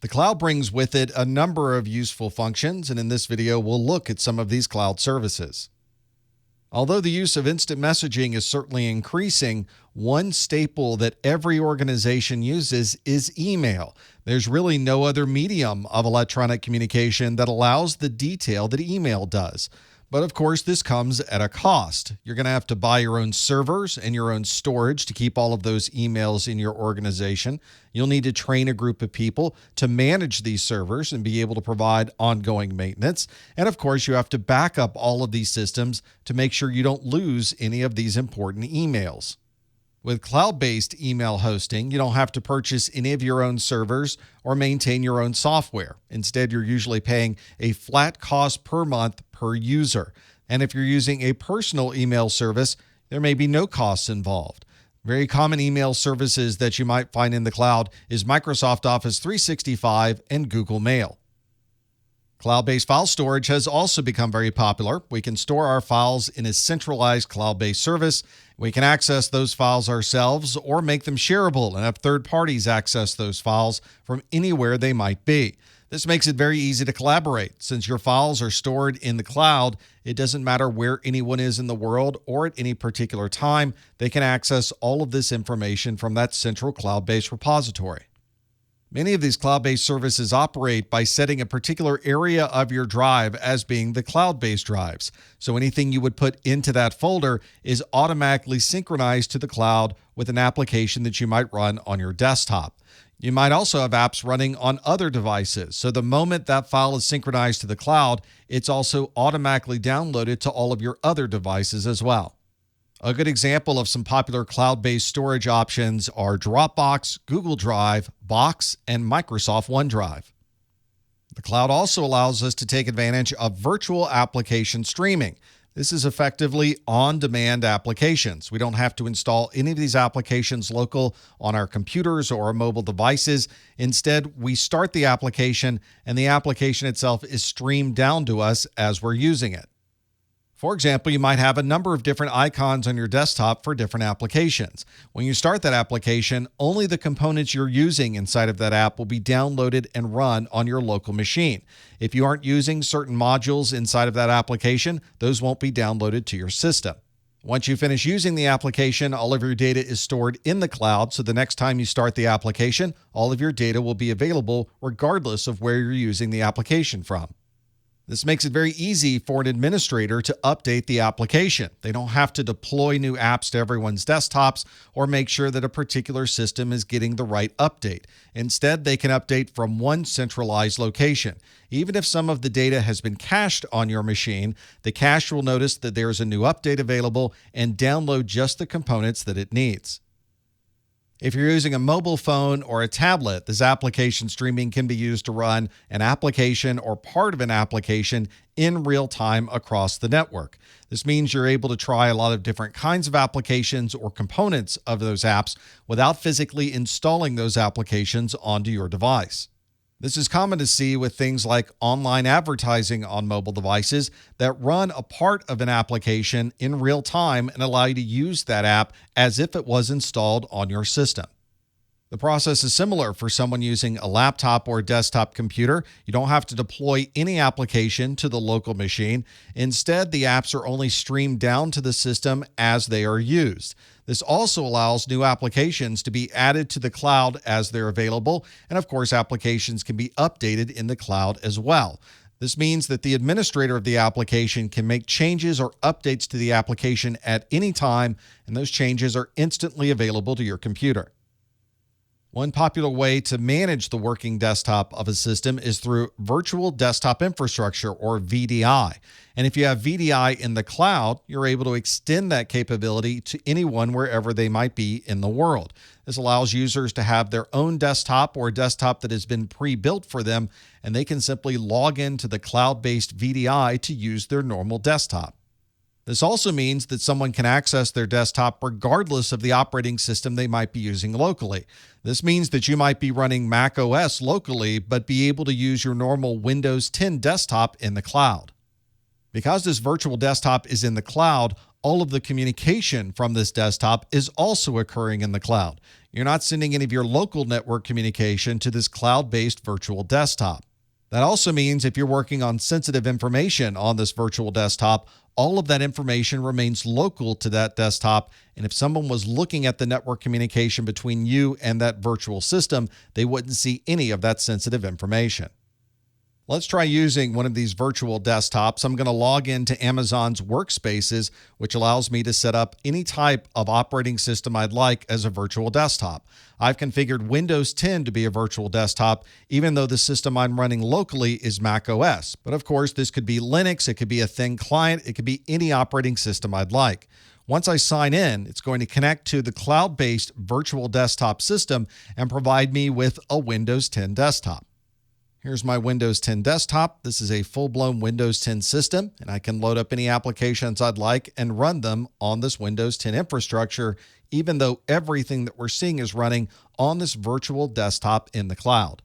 The cloud brings with it a number of useful functions, and in this video, we'll look at some of these cloud services. Although the use of instant messaging is certainly increasing, one staple that every organization uses is email. There's really no other medium of electronic communication that allows the detail that email does. But of course, this comes at a cost. You're going to have to buy your own servers and your own storage to keep all of those emails in your organization. You'll need to train a group of people to manage these servers and be able to provide ongoing maintenance. And of course, you have to back up all of these systems to make sure you don't lose any of these important emails. With cloud-based email hosting, you don't have to purchase any of your own servers or maintain your own software. Instead, you're usually paying a flat cost per month per user. And if you're using a personal email service, there may be no costs involved. Very common email services that you might find in the cloud is Microsoft Office 365 and Google Mail. Cloud-based file storage has also become very popular. We can store our files in a centralized cloud-based service. We can access those files ourselves or make them shareable and have third parties access those files from anywhere they might be. This makes it very easy to collaborate. Since your files are stored in the cloud, it doesn't matter where anyone is in the world or at any particular time. They can access all of this information from that central cloud-based repository. Many of these cloud-based services operate by setting a particular area of your drive as being the cloud-based drives. So anything you would put into that folder is automatically synchronized to the cloud with an application that you might run on your desktop. You might also have apps running on other devices. So the moment that file is synchronized to the cloud, it's also automatically downloaded to all of your other devices as well. A good example of some popular cloud-based storage options are Dropbox, Google Drive, Box, and Microsoft OneDrive. The cloud also allows us to take advantage of virtual application streaming. This is effectively on-demand applications. We don't have to install any of these applications local on our computers or our mobile devices. Instead, we start the application, and the application itself is streamed down to us as we're using it. For example, you might have a number of different icons on your desktop for different applications. When you start that application, only the components you're using inside of that app will be downloaded and run on your local machine. If you aren't using certain modules inside of that application, those won't be downloaded to your system. Once you finish using the application, all of your data is stored in the cloud, so the next time you start the application, all of your data will be available regardless of where you're using the application from. This makes it very easy for an administrator to update the application. They don't have to deploy new apps to everyone's desktops or make sure that a particular system is getting the right update. Instead, they can update from one centralized location. Even if some of the data has been cached on your machine, the cache will notice that there's a new update available and download just the components that it needs. If you're using a mobile phone or a tablet, this application streaming can be used to run an application or part of an application in real time across the network. This means you're able to try a lot of different kinds of applications or components of those apps without physically installing those applications onto your device. This is common to see with things like online advertising on mobile devices that run a part of an application in real time and allow you to use that app as if it was installed on your system. The process is similar for someone using a laptop or desktop computer. You don't have to deploy any application to the local machine. Instead, the apps are only streamed down to the system as they are used. This also allows new applications to be added to the cloud as they're available, and of course, applications can be updated in the cloud as well. This means that the administrator of the application can make changes or updates to the application at any time, and those changes are instantly available to your computer. One popular way to manage the working desktop of a system is through Virtual Desktop Infrastructure, or VDI. And if you have VDI in the cloud, you're able to extend that capability to anyone wherever they might be in the world. This allows users to have their own desktop or a desktop that has been pre-built for them, and they can simply log into the cloud-based VDI to use their normal desktop. This also means that someone can access their desktop regardless of the operating system they might be using locally. This means that you might be running Mac OS locally, but be able to use your normal Windows 10 desktop in the cloud. Because this virtual desktop is in the cloud, all of the communication from this desktop is also occurring in the cloud. You're not sending any of your local network communication to this cloud-based virtual desktop. That also means if you're working on sensitive information on this virtual desktop, all of that information remains local to that desktop. And if someone was looking at the network communication between you and that virtual system, they wouldn't see any of that sensitive information. Let's try using one of these virtual desktops. I'm going to log into Amazon's Workspaces, which allows me to set up any type of operating system I'd like as a virtual desktop. I've configured Windows 10 to be a virtual desktop, even though the system I'm running locally is Mac OS. But of course, this could be Linux, it could be a thin client, it could be any operating system I'd like. Once I sign in, it's going to connect to the cloud-based virtual desktop system and provide me with a Windows 10 desktop. Here's my Windows 10 desktop. This is a full-blown Windows 10 system, and I can load up any applications I'd like and run them on this Windows 10 infrastructure, even though everything that we're seeing is running on this virtual desktop in the cloud.